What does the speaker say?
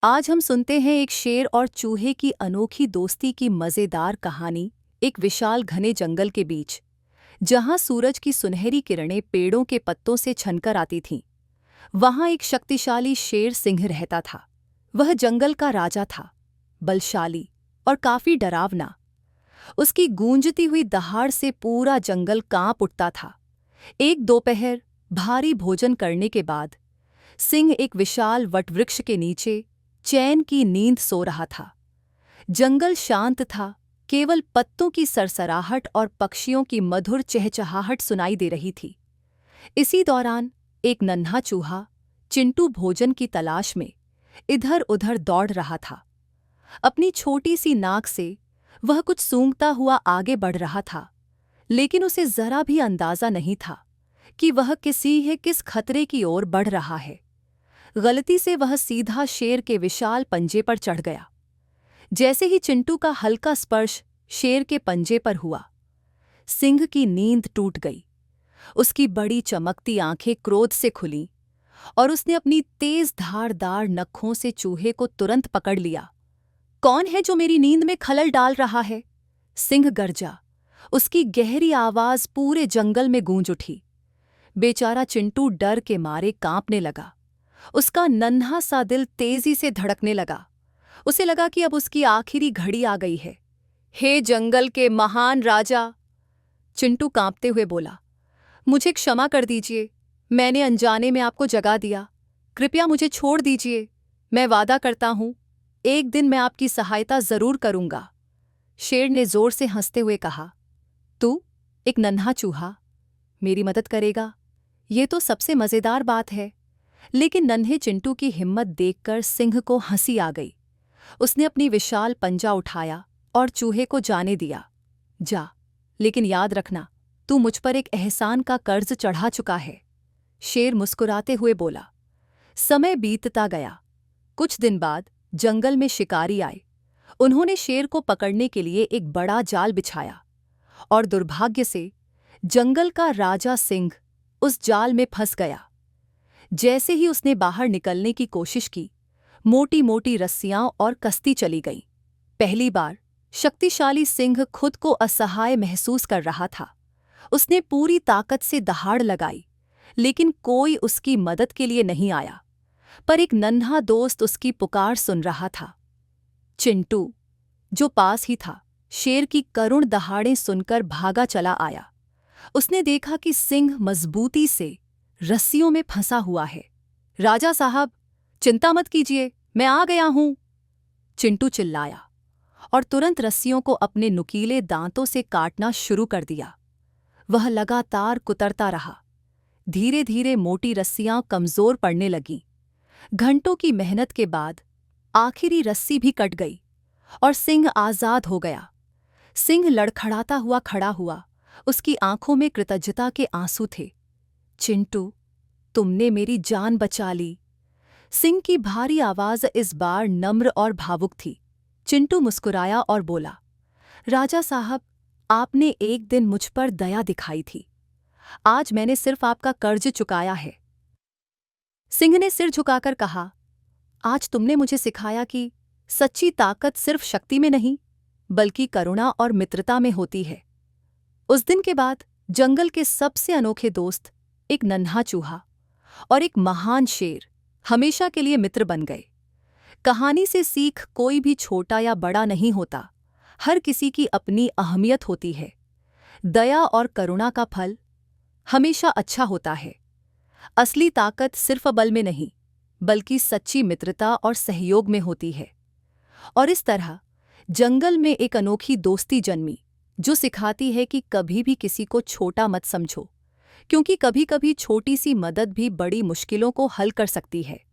आज हम सुनते हैं एक शेर और चूहे की अनोखी दोस्ती की मजेदार कहानी। एक विशाल घने जंगल के बीच, जहां सूरज की सुनहरी किरणें पेड़ों के पत्तों से छनकर आती थीं, वहां एक शक्तिशाली शेर सिंह रहता था। वह जंगल का राजा था, बलशाली और काफी डरावना। उसकी गूंजती हुई दहाड़ से पूरा जंगल कांप उठता था। एक दोपहर भारी भोजन करने के बाद सिंह एक विशाल वटवृक्ष के नीचे चैन की नींद सो रहा था। जंगल शांत था, केवल पत्तों की सरसराहट और पक्षियों की मधुर चहचहाहट सुनाई दे रही थी। इसी दौरान एक नन्हा चूहा चिंटू भोजन की तलाश में इधर-उधर दौड़ रहा था। अपनी छोटी सी नाक से वह कुछ सूंघता हुआ आगे बढ़ रहा था, लेकिन उसे जरा भी अंदाजा नहीं था कि वह किस खतरे की ओर बढ़ रहा है। गलती से वह सीधा शेर के विशाल पंजे पर चढ़ गया। जैसे ही चिंटू का हल्का स्पर्श शेर के पंजे पर हुआ, सिंह की नींद टूट गई। उसकी बड़ी चमकती आंखें क्रोध से खुलीं और उसने अपनी तेज धारदार नखों से चूहे को तुरंत पकड़ लिया। कौन है जो मेरी नींद में खलल डाल रहा है? सिंह गरजा। उसकी गहरी आवाज पूरे जंगल में गूंज उठी। बेचारा चिंटू डर के मारे कांपने लगा। उसका नन्हा सा दिल तेजी से धड़कने लगा। उसे लगा कि अब उसकी आखिरी घड़ी आ गई है। हे जंगल के महान राजा, चिंटू कांपते हुए बोला, मुझे क्षमा कर दीजिए। मैंने अनजाने में आपको जगा दिया। कृपया मुझे छोड़ दीजिए। मैं वादा करता हूं, एक दिन मैं आपकी सहायता जरूर करूंगा। शेर ने जोर से हंसते हुए कहा, तू, एक नन्हा चूहा, मेरी मदद करेगा? ये तो सबसे मजेदार बात है। लेकिन नन्हे चिंटू की हिम्मत देखकर सिंह को हंसी आ गई। उसने अपनी विशाल पंजा उठाया और चूहे को जाने दिया। जा, लेकिन याद रखना, तू मुझ पर एक एहसान का कर्ज चढ़ा चुका है। शेर मुस्कुराते हुए बोला। समय बीतता गया। कुछ दिन बाद जंगल में शिकारी आए। उन्होंने शेर को पकड़ने के लिए एक बड़ा जाल बिछाया, और दुर्भाग्य से जंगल का राजा सिंह उस जाल में फंस गया। जैसे ही उसने बाहर निकलने की कोशिश की, मोटी मोटी रस्सियां और कश्ती चली गईं। पहली बार शक्तिशाली सिंह खुद को असहाय महसूस कर रहा था। उसने पूरी ताकत से दहाड़ लगाई, लेकिन कोई उसकी मदद के लिए नहीं आया। पर एक नन्हा दोस्त उसकी पुकार सुन रहा था। चिंटू, जो पास ही था, शेर की करुण दहाड़ें सुनकर भागा चला आया। उसने देखा कि सिंह मजबूती से रस्सियों में फंसा हुआ है। राजा साहब, चिंता मत कीजिए, मैं आ गया हूं, चिंटू चिल्लाया और तुरंत रस्सियों को अपने नुकीले दांतों से काटना शुरू कर दिया। वह लगातार कुतरता रहा। धीरे धीरे मोटी रस्सियां कमजोर पड़ने लगीं। घंटों की मेहनत के बाद आखिरी रस्सी भी कट गई और सिंह आजाद हो गया। सिंह लड़खड़ाता हुआ खड़ा हुआ। उसकी आंखों में कृतज्ञता के आंसू थे। चिंटू, तुमने मेरी जान बचा ली। सिंह की भारी आवाज इस बार नम्र और भावुक थी। चिंटू मुस्कुराया और बोला, राजा साहब, आपने एक दिन मुझ पर दया दिखाई थी। आज मैंने सिर्फ आपका कर्ज चुकाया है। सिंह ने सिर झुकाकर कहा, आज तुमने मुझे सिखाया कि सच्ची ताकत सिर्फ शक्ति में नहीं, बल्कि करुणा और मित्रता में होती है। उस दिन के बाद जंगल के सबसे अनोखे दोस्त, एक नन्हा चूहा और एक महान शेर, हमेशा के लिए मित्र बन गए। कहानी से सीख, कोई भी छोटा या बड़ा नहीं होता। हर किसी की अपनी अहमियत होती है। दया और करुणा का फल हमेशा अच्छा होता है। असली ताकत सिर्फ बल में नहीं, बल्कि सच्ची मित्रता और सहयोग में होती है। और इस तरह जंगल में एक अनोखी दोस्ती जन्मी, जो सिखाती है कि कभी भी किसी को छोटा मत समझो, क्योंकि कभी-कभी छोटी सी मदद भी बड़ी मुश्किलों को हल कर सकती है।